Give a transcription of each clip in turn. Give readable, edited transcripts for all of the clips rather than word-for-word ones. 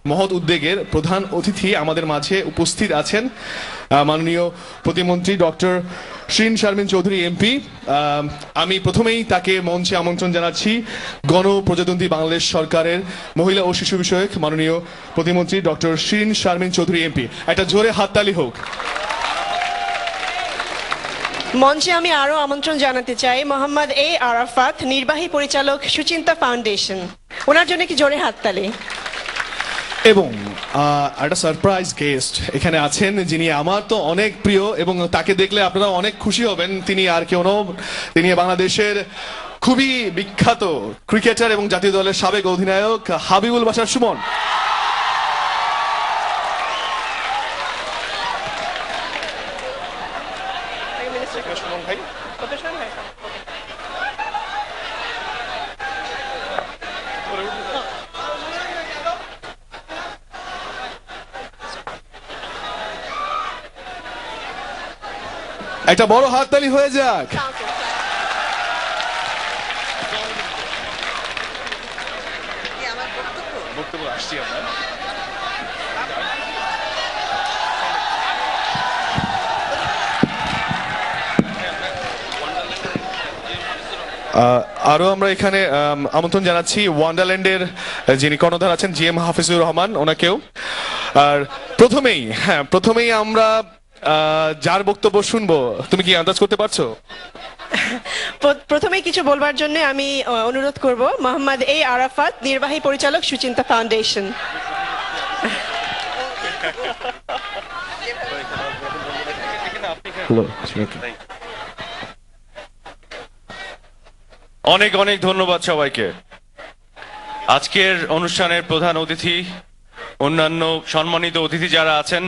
মহৎ উদ্যোগের প্রধান অতিথি আমাদের মাঝে উপস্থিত আছেন মাননীয় প্রতিমন্ত্রী ডক্টর শিরিন শারমিন চৌধুরী এমপি। আমি প্রথমেই তাকে মঞ্চে আমন্ত্রণ জানাচ্ছি গণপ্রজাতন্ত্রী বাংলাদেশ সরকারের মহিলা ও শিশু বিষয়ক মাননীয় প্রতিমন্ত্রী ডক্টর শিরিন শারমিন চৌধুরী এমপি। একটা জোরে হাততালি হোক। মঞ্চে আমি আরো আমন্ত্রণ জানাতে চাই মোহাম্মদ এ আরাফাত, নির্বাহী পরিচালক সুচিন্তা ফাউন্ডেশন। ওনার জন্য কি জোরে হাততালি। এবং একটা সারপ্রাইজ গেস্ট এখানে আছেন যিনি আমার তো অনেক প্রিয় এবং তাকে দেখলে আপনারা অনেক খুশি হবেন। তিনি আর কেউ নন, তিনি বাংলাদেশের খুবই বিখ্যাত ক্রিকেটার এবং জাতীয় দলের সাবেক অধিনায়ক হাবিবুল বাশার সুমন। একটা বড় হাততালি হয়ে যাক। আরো আমরা এখানে আমন্ত্রণ জানাচ্ছি ওয়ান্ডারল্যান্ডের যিনি কর্ণধার আছেন জি এম হাফিজুর রহমান, ওনাকেও। আর প্রথমেই আমরা যার বক্তব্য শুনবো, তুমি কি আন্দাজ করতে পারছো? প্রথমে কিছু বলবার জন্য আমি অনুরোধ করব মোহাম্মদ এ আরাফাত, নির্বাহী পরিচালক সুচিন্তা ফাউন্ডেশন। অনেক অনেক ধন্যবাদ সবাইকে। আজকের অনুষ্ঠানের প্রধান অতিথি, অন্যান্য সম্মানিত অতিথি যারা আছেন,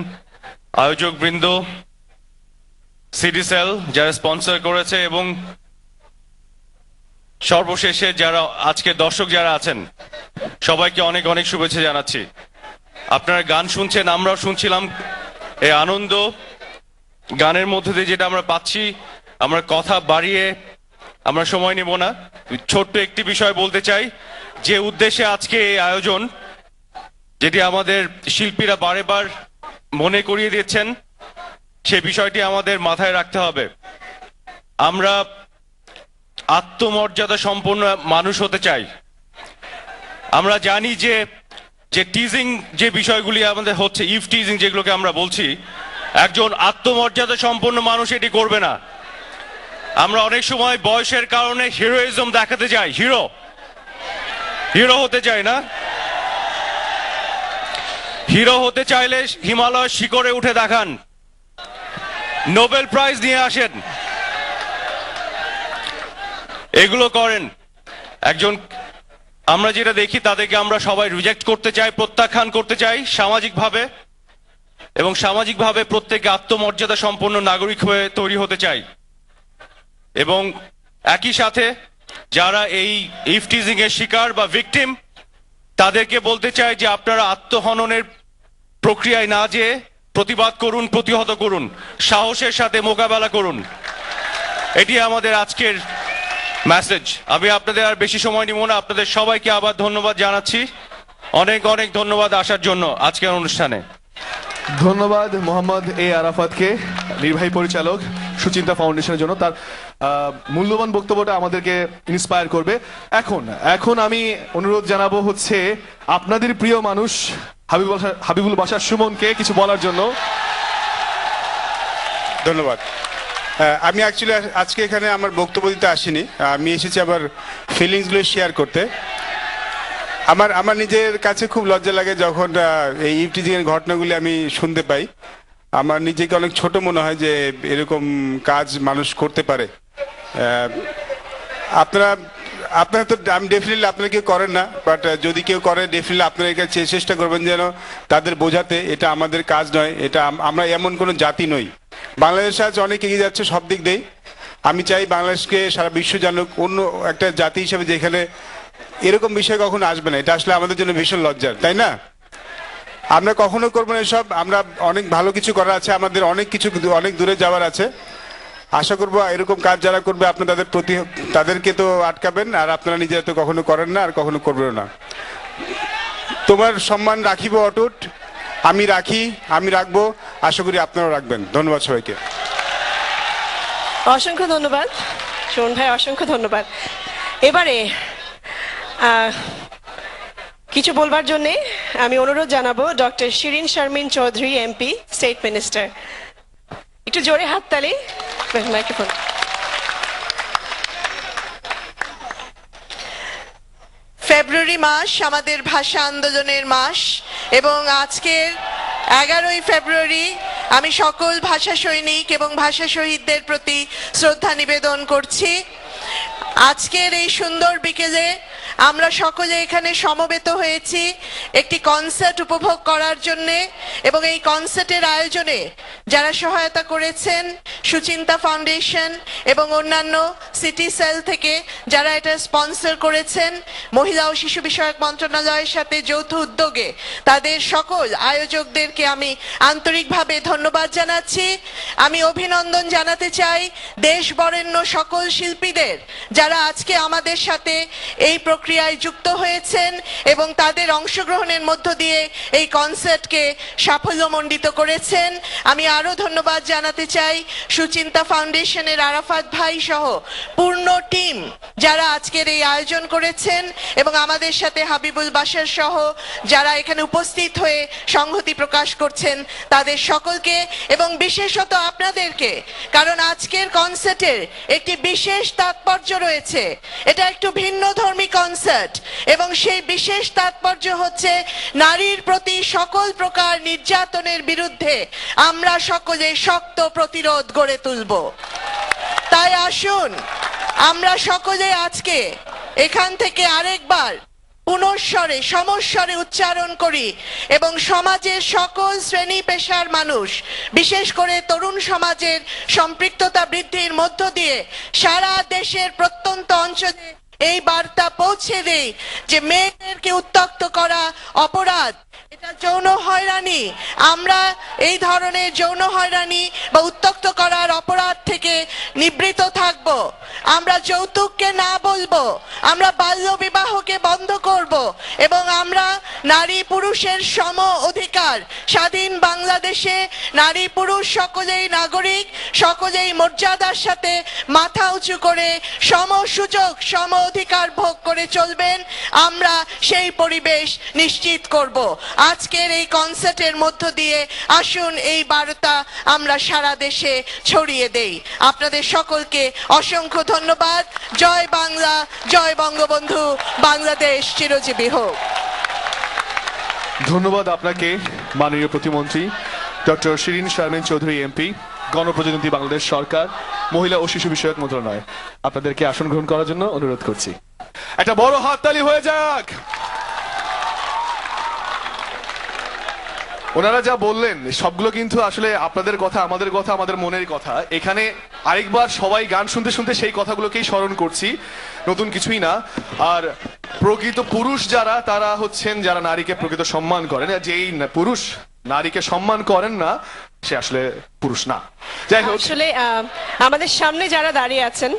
আয়োজক বৃন্দ, সিডিসেল যারা স্পন্সর করেছে, এবং সর্বশেষে যারা আজকে দর্শক যারা আছেন, সবাইকে অনেক অনেক শুভেচ্ছা জানাচ্ছি। আপনারা গান শুনছেন, আমরাও শুনছিলাম। এই আনন্দ গানের মধ্যে দিয়ে যেটা আমরা পাচ্ছি, আমরা কথা বাড়িয়ে আমরা সময় নেব না। ছোট্ট একটি বিষয় বলতে চাই, যে উদ্দেশ্যে আজকে এই আয়োজন, যেটি আমাদের শিল্পীরা বারেবার মনে করিয়ে দিচ্ছেন, সে বিষয়টি আমাদের মাথায় রাখতে হবে। আমরা আত্মমর্যাদা সম্পন্ন মানুষ হতে চাই। আমরা জানি যে টিজিং যে বিষয়গুলি আমাদের হচ্ছে, ইফ টিজিং যেগুলোকে আমরা বলছি, একজন আত্মমর্যাদা সম্পন্ন মানুষ এটি করবে না। আমরা অনেক সময় বয়সের কারণে হিরোইজম দেখাতে যাই, হিরো হতে চাই না। হিরো হতে চাইলে হিমালয় শিখরে উঠে দেখান, নোবেল প্রাইজ নিয়ে আসেন, এগুলো করেন। আমরা যেটা দেখি, তাদেরকে আমরা সবাই রিজেক্ট করতে চাই, প্রত্যাখ্যান করতে চাই সামাজিকভাবে, এবং সামাজিকভাবে প্রত্যেকে আত্মমর্যাদা সম্পন্ন নাগরিক হয়ে তৈরি হতে চাই। এবং একই সাথে যারা এই ইফটিজিং এর শিকার বা ভিকটিম, তাদেরকে বলতে চাই যে আপনারা আত্মহননের প্রক্রিয়ায় না যেয়ে প্রতিবাদ করুন, প্রতিহত করুন, সাহসের সাথে মোকাবেলা করুন। এটি আমাদের আজকের মেসেজ। আমি আপনাদের আর বেশি সময় নিব না। আপনাদের সবাইকে আবার ধন্যবাদ জানাচ্ছি। অনেক অনেক ধন্যবাদ আসার জন্য আজকের অনুষ্ঠানে। ধন্যবাদ মোহাম্মদ এ আরাফাতকে, নির্বাহী পরিচালক সুচিন্তা ফাউন্ডেশনের জন্য। তার মূল্যবান বক্তব্যটা আমাদেরকে ইন্সপায়ার করবে। এখন আমি অনুরোধ জানাবো হচ্ছে আপনাদের প্রিয় মানুষ হাবিবুল বাশার সুমনকে কিছু বলার জন্য। ধন্যবাদ। আমি অ্যাকচুয়ালি আজকে এখানে আমার বক্তব্য দিতে আসিনি, আমি এসেছি আবার ফিলিংসগুলো শেয়ার করতে। আমার নিজের কাছে খুব লজ্জা লাগে যখন এই ইফটিজিং এর ঘটনাগুলি আমি শুনতে পাই। আমার নিজেকে অনেক ছোট মনে হয় যে এরকম কাজ মানুষ করতে পারে। আপনারা তো আমি ডেফিনেটলি আপনারা কেউ করেন না, বাট যদি কেউ করে ডেফিনেটলি আপনারা এটা চেষ্টা করবেন যেন তাদের বোঝাতে এটা আমাদের কাজ নয়, এটা আমরা এমন কোনো জাতি নই। বাংলাদেশ আজ অনেক এগিয়ে যাচ্ছে সব দিক দিয়েই। আমি চাই বাংলাদেশকে সারা বিশ্ব জানুক অন্য একটা জাতি হিসেবে, যেখানে এরকম বিষয় কখনো আসবে না। এটা আসলে আমাদের জন্য ভীষণ লজ্জার, তাই না? আমরা কখনো করবো না এসব। আমরা অনেক ভালো কিছু করার আছে, আমাদের অনেক দূরে যাওয়ার আছে। আশা করবো এরকম কাজ যারা করবে আপনি তাদেরকে তো আটকাবেন, আর আপনারা নিজেরা তো কখনো করেন না আর কখনো করবেন না। তোমার সম্মান রাখিব অটুট, আমি রাখি, আমি রাখবো, আশা করি আপনারাও রাখবেন। ধন্যবাদ সবাইকে। অসংখ্য ধন্যবাদ শোন ভাই, অসংখ্য ধন্যবাদ। এবারে কিছু বলবার জন্য আমি অনুরোধ জানাবো doctor Shirin Sharmin Chowdhury MP, state minister. একটু জোরে হাততালি, মাইক্রোফোন। ফেব্রুয়ারি মাস আমাদের ভাষা আন্দোলনের মাস, এবং আজকের 11ই ফেব্রুয়ারি আমি সকল ভাষা সৈনিক এবং ভাষা শহীদদের প্রতি শ্রদ্ধা নিবেদন করছি। আজকের এই সুন্দর বিকেলে আমরা সকলে এখানে সমবেত হয়েছি একটি কনসার্ট উপভোগ করার জন্য, এবং এই কনসার্টের আয়োজনে যারা সহায়তা করেছেন সুচিন্তা ফাউন্ডেশন এবং অন্যান্য সিটি সেল থেকে যারা এটা স্পন্সর করেছেন, মহিলা ও শিশু বিষয়ক মন্ত্রণালয়ের সাথে যৌথ উদ্যোগে তাদের সকল আয়োজকদেরকে আমি আন্তরিকভাবে ধন্যবাদ জানাচ্ছি। আমি অভিনন্দন জানাতে চাই দেশ বরেণ্য সকল শিল্পীদের যারা আজকে আমাদের সাথে এই প্রক্রিয়ায় যুক্ত হয়েছেন এবং তাদের অংশগ্রহণের মধ্য দিয়ে এই কনসার্টকে সাফল্যমণ্ডিত করেছেন। আমি আরো ধন্যবাদ জানাতে চাই সুচিন্তা ফাউন্ডেশনের আরাফাত ভাই সহ পূর্ণ টিম যারা আজকের এই আয়োজন করেছেন, এবং আমাদের সাথে হাবিবুল বাশার সহ যারা এখানে উপস্থিত হয়ে সংহতি প্রকাশ করছেন তাদের সকলকে, এবং বিশেষত আপনাদেরকে, কারণ আজকের কনসার্টের একটি বিশেষ তাৎপর্য রয়েছে। এটা একটু ভিন্নধর্মী কনসার্ট, এবং সেই বিশেষ তাৎপর্য হচ্ছে নারীর প্রতি সকল প্রকার নির্যাতনের বিরুদ্ধে আমরা সকলে শক্ত প্রতিরোধ গড়ে তুলব। তাই আসুন আমরা সকলে আজকে এখান থেকে আরেকবার পুনঃস্বরে সমস্বরে উচ্চারণ করি, এবং সমাজের সকল শ্রেণী পেশার মানুষ, বিশেষ করে তরুণ সমাজের সম্পৃক্ততা বৃদ্ধির মধ্য দিয়ে সারা দেশের প্রত্যন্ত অঞ্চলে এই বার্তা পৌঁছে দেই যে মেয়েদেরকে উত্ত্যক্ত করা অপরাধ, এটা যৌন হয়রানি। আমরা এই ধরনের যৌন হয়রানি বা উত্ত্যক্ত করার অপরাধ থেকে নিবৃত থাকব। আমরা যৌতুককে না বলবো, আমরা বাল্য বিবাহকে বন্ধ করব, এবং আমরা নারী পুরুষের সম অধিকার, স্বাধীন বাংলাদেশে নারী পুরুষ সকলেই নাগরিক, সকলেই মর্যাদার সাথে মাথা উঁচু করে সম সুযোগ সম অধিকার ভোগ করে চলবেন। আমরা সেই পরিবেশ নিশ্চিত করব। আজকের এই কনসার্টের মধ্য দিয়ে আসুন এই বার্তা আমরা সারা দেশে ছড়িয়ে দেই। আপনাদের সকলকে অসংখ্য ধন্যবাদ। জয় বাংলা, জয় বঙ্গবন্ধু, বাংলাদেশ চিরজীবী হোক। ধন্যবাদ আপনাকে মাননীয় প্রতিমন্ত্রী ডক্টর শিরিন শারমিন চৌধুরী এমপি, গণপ্রজাতন্ত্রী বাংলাদেশ সরকার, মহিলা ও শিশু বিষয়ক মন্ত্রণালয়। আপনাদেরকে আসন গ্রহণ করার জন্য অনুরোধ করছি। একটা বড় হাততালি হয়ে যাক। ওনারা যা বললেন সবগুলো কিন্তু আসলে আপনাদের কথা, আমাদের কথা, আমাদের মনের কথা। এখানে আরেকবার সবাই গান শুনতে শুনতে সেই কথাগুলোকেই স্মরণ করছি, নতুন কিছুই না। আর প্রকৃত পুরুষ যারা, তারা হচ্ছেন যারা নারীকে প্রকৃত সম্মান করেন। যেই পুরুষ নারীকে সম্মান করেন না সে আসলে পুরুষ না। যাই হোক, আসলে আমাদের সামনে যারা দাঁড়িয়ে আছেন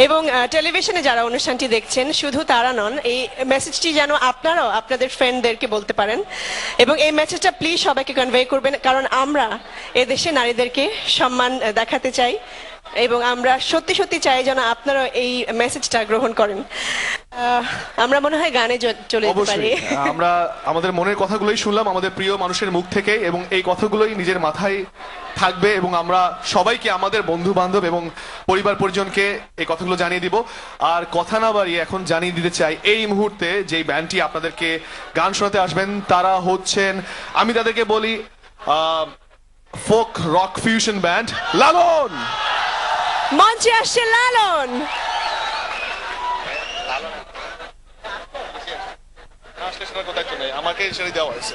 এবং টেলিভিশনে যারা অনুষ্ঠানটি দেখছেন, শুধু তারা নন, এই মেসেজটি যেন আপনারাও আপনাদের ফ্রেন্ডদেরকে বলতে পারেন, এবং এই মেসেজটা প্লিজ সবাইকে কনভে করবেন, কারণ আমরা এদেশে নারীদেরকে সম্মান দেখাতে চাই, এবং আমরা সত্যি সত্যি চাই যেন আপনারা এই মেসেজটা গ্রহণ করেন। আমরা মনে হয় গানে চলে যেতে পারি। আমরা আমাদের মনের কথাগুলোই শুনলাম আমাদের প্রিয় মানুষের মুখ থেকে, এবং এই কথাগুলোই নিজের মাথায় থাকবে, এবং আমরা সবাইকে, আমাদের বন্ধু বান্ধব এবং পরিবার পরিজনকে এই কথাগুলো জানিয়ে দিব। আর কথা না বাড়িয়ে এখন জানিয়ে দিতে চাই এই মুহূর্তে যে ব্যান্ডটি আপনাদেরকে গান শোনাতে আসবেন তারা হচ্ছেন, আমি তাদেরকে বলি, ফোক রক ফিউশন ব্যান্ড লালন। মঞ্চে আসছে লালন। আমাকে সেটা দেওয়া হয়েছে।